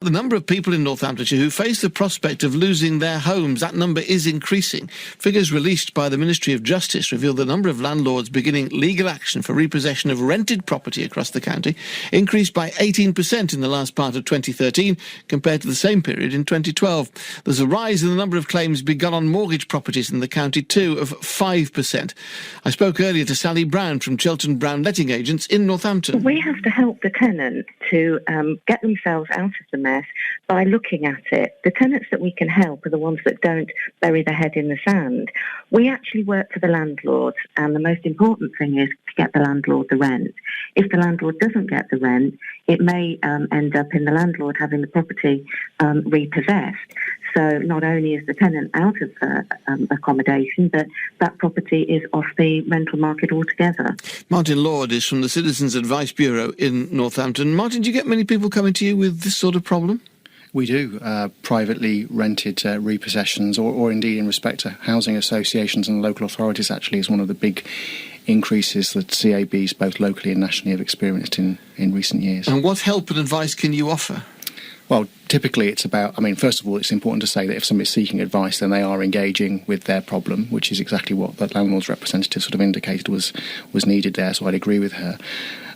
The number of people in Northamptonshire who face the prospect of losing their homes, that number is increasing. Figures released by the Ministry of Justice reveal the number of landlords beginning legal action for repossession of rented property across the county increased by 18% in the last part of 2013 compared to the same period in 2012. There's a rise in the number of claims begun on mortgage properties in the county too of 5%. I spoke earlier to Sally Brown from Chiltern Brown Letting Agents in Northampton. We have to help the tenant to get themselves out of the mess by looking at it. The tenants that we can help are the ones that don't bury their head in the sand. We actually work for the landlords, and the most important thing is to get the landlord the rent. If the landlord doesn't get the rent, it may end up in the landlord having the property repossessed. So not only is the tenant out of accommodation, but that property is off the rental market altogether. Martin Lord is from the Citizens Advice Bureau in Northampton. Martin, do you get many people coming to you with this sort of problem? We do. Privately rented repossessions or indeed in respect to housing associations and local authorities actually is one of the big increases that CABs both locally and nationally have experienced in recent years. And what help and advice can you offer? Well, typically it's about, first of all, it's important to say that if somebody's seeking advice, then they are engaging with their problem, which is exactly what the landlord's representative sort of indicated was needed there, so I'd agree with her.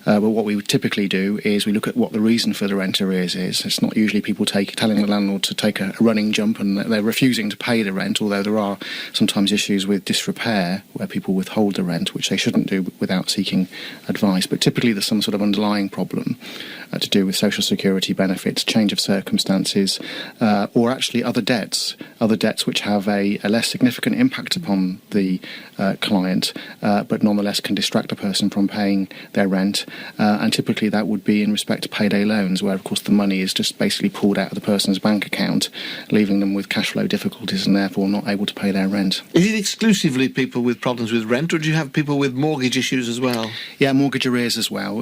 But what we would typically do is we look at what the reason for the rent arrears is. It's not usually people telling the landlord to take a running jump and they're refusing to pay the rent, although there are sometimes issues with disrepair where people withhold the rent, which they shouldn't do without seeking advice. But typically there's some sort of underlying problem to do with social security benefits, change of circumstances, or actually other debts which have a less significant impact upon the client, but nonetheless can distract a person from paying their rent. And typically that would be in respect to payday loans, where of course the money is just basically pulled out of the person's bank account, leaving them with cash flow difficulties and therefore not able to pay their rent. Is it exclusively people with problems with rent, or do you have people with mortgage issues as well? Yeah, mortgage arrears as well.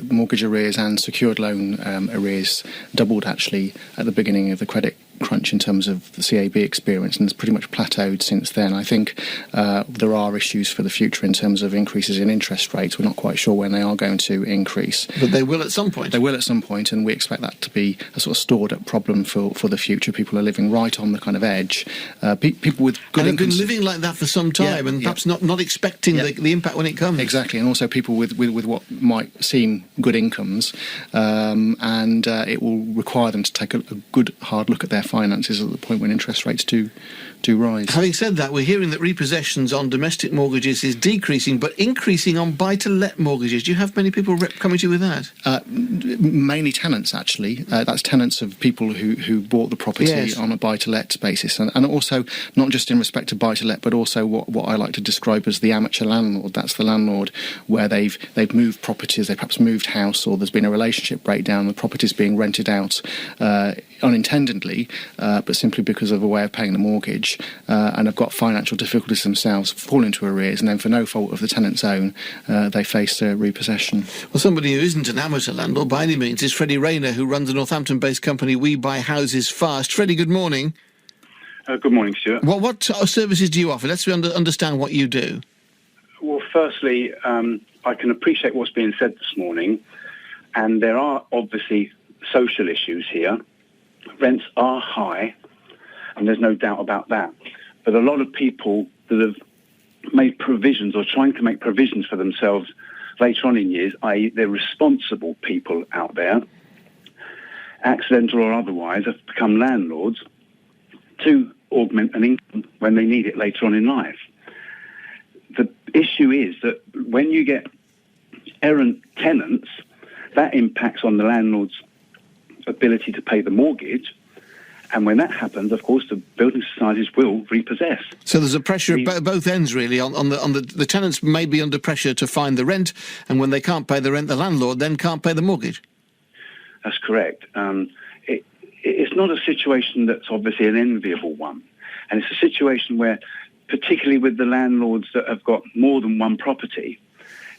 Mortgage arrears and secured loan arrears doubled actually at the beginning of the credit crunch in terms of the CAB experience, and it's pretty much plateaued since then. I think there are issues for the future in terms of increases in interest rates. We're not quite sure when they are going to increase. But they will at some point. They will at some point, and we expect that to be a sort of stored up problem for the future. People are living right on the kind of edge. People with good and incomes have been living like that for some time, perhaps not expecting the impact when it comes. Exactly, and also people with what might seem good incomes, and it will require them to take a good hard look at their finances at the point when interest rates do rise. Having said that, we're hearing that repossessions on domestic mortgages is decreasing, but increasing on buy-to-let mortgages. Do you have many people coming to you with that? Mainly tenants, actually. That's tenants of people who bought the property on a buy-to-let basis, and also not just in respect to buy-to-let, but also what I like to describe as the amateur landlord. That's the landlord where they've moved properties, they perhaps moved house, or there's been a relationship breakdown, the property's being rented out unintendedly, but simply because of a way of paying the mortgage, and have got financial difficulties themselves, fall into arrears, and then for no fault of the tenant's own, they face repossession. Well, somebody who isn't an amateur landlord by any means is Freddie Rayner, who runs a Northampton-based company, We Buy Houses Fast. Freddie, good morning. Good morning, Stuart. What services do you offer? Let's understand what you do. Well, firstly, I can appreciate what's being said this morning, and there are obviously social issues here. Rents are high, and there's no doubt about that. But a lot of people that have made provisions or trying to make provisions for themselves later on in years, i.e. they're responsible people out there, accidental or otherwise, have become landlords to augment an income when they need it later on in life. The issue is that when you get errant tenants, that impacts on the landlord's ability to pay the mortgage, and when that happens, of course, the building societies will repossess. So there's a pressure at both ends, really. On the tenants may be under pressure to find the rent, and when they can't pay the rent, the landlord then can't pay the mortgage. That's correct. It's not a situation that's obviously an enviable one, and it's a situation where, particularly with the landlords that have got more than one property,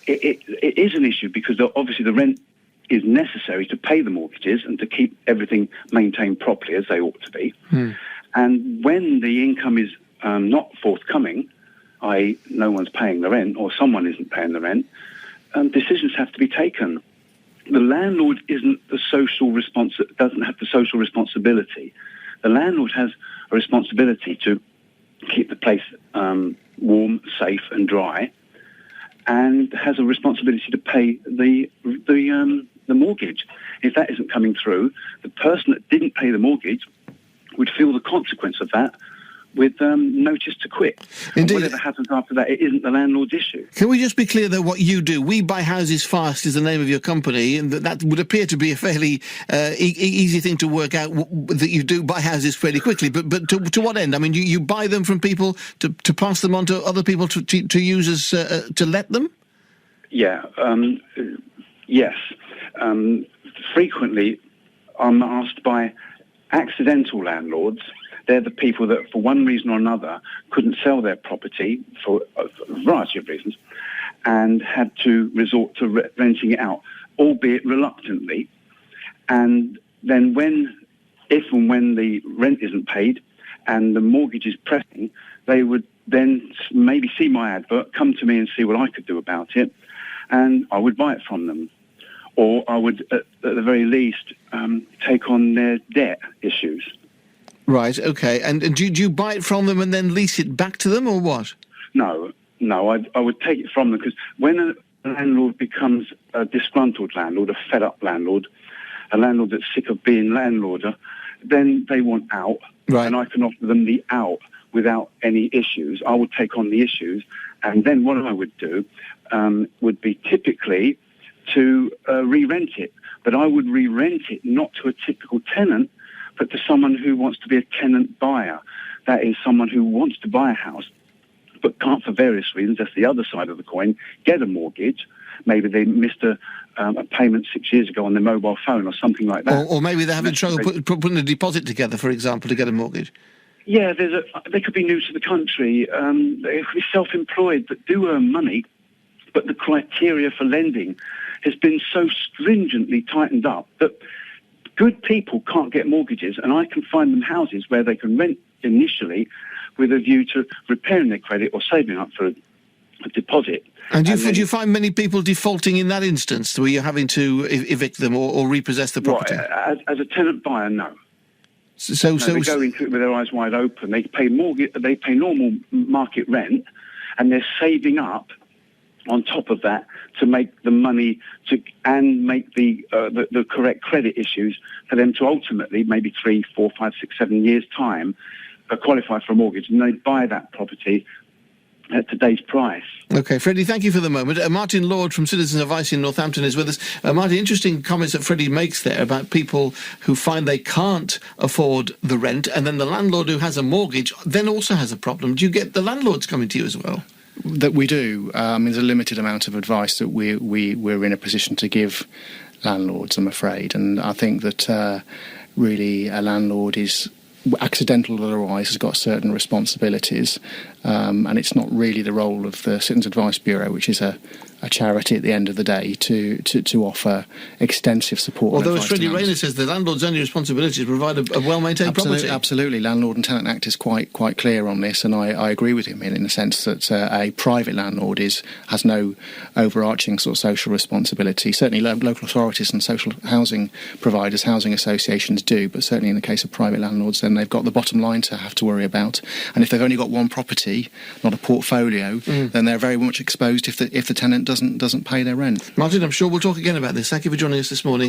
it is an issue because obviously the rent is necessary to pay the mortgages and to keep everything maintained properly as they ought to be. And when the income is not forthcoming, i.e. no one's paying the rent or someone isn't paying the rent, decisions have to be taken. the landlord doesn't have the social responsibility. The landlord has a responsibility to keep the place warm, safe and dry, and has a responsibility to pay the mortgage. If that isn't coming through, the person that didn't pay the mortgage would feel the consequence of that with notice to quit. Indeed. And whatever happens after that, it isn't the landlord's issue. Can we just be clear, though, what you do? We Buy Houses Fast is the name of your company, and that would appear to be a fairly easy thing to work out, that you do buy houses fairly quickly. But to what end? I mean, you buy them from people to pass them on to other people to use as to let them? Yeah. Yes. Frequently, I'm asked by accidental landlords. They're the people that, for one reason or another, couldn't sell their property for a variety of reasons and had to resort to renting it out, albeit reluctantly. And then if and when the rent isn't paid and the mortgage is pressing, they would then maybe see my advert, come to me and see what I could do about it, and I would buy it from them. Or I would, at the very least, take on their debt issues. Right, okay. And do you buy it from them and then lease it back to them, or what? No, I would take it from them, because when a landlord becomes a disgruntled landlord, a fed-up landlord, a landlord that's sick of being landlord, then they want out, right. And I can offer them the out without any issues. I would take on the issues, and then what I would do would be typically to re-rent it. But I would re-rent it not to a typical tenant, but to someone who wants to be a tenant buyer. That is, someone who wants to buy a house, but can't, for various reasons, that's the other side of the coin, get a mortgage. Maybe they missed a payment 6 years ago on their mobile phone or something like that. Or maybe they're having trouble putting a deposit together, for example, to get a mortgage. Yeah, they could be new to the country. They could be self-employed but do earn money, but the criteria for lending has been so stringently tightened up that good people can't get mortgages, and I can find them houses where they can rent initially with a view to repairing their credit or saving up for a deposit. And do you find many people defaulting in that instance, where you're having to evict them or repossess the property? Right. As a tenant buyer, no. So they go into it with their eyes wide open. They pay normal market rent, and they're saving up on top of that to make the money and make the correct credit issues for them to ultimately, maybe 3, 4, 5, 6, 7 years' time, qualify for a mortgage, and they buy that property at today's price. OK, Freddie, thank you for the moment. Martin Lord from Citizens Advice in Northampton is with us. Martin, interesting comments that Freddie makes there about people who find they can't afford the rent, and then the landlord who has a mortgage then also has a problem. Do you get the landlords coming to you as well? That we do. There's a limited amount of advice that we're in a position to give landlords, I'm afraid. And I think that really a landlord is, accidental or otherwise, has got certain responsibilities. And it's not really the role of the Citizens Advice Bureau, which is a charity at the end of the day, to offer extensive support. Although, as Freddie Rayner says, the landlord's only responsibility is to provide a well-maintained property. Absolutely. Landlord and Tenant Act is quite clear on this, and I agree with him in the sense that a private landlord has no overarching sort of social responsibility. Certainly local authorities and social housing providers, housing associations do, but certainly in the case of private landlords, then they've got the bottom line to have to worry about. And if they've only got one property, not a portfolio, then they're very much exposed if the tenant doesn't pay their rent. Martin, I'm sure we'll talk again about this. Thank you for joining us this morning.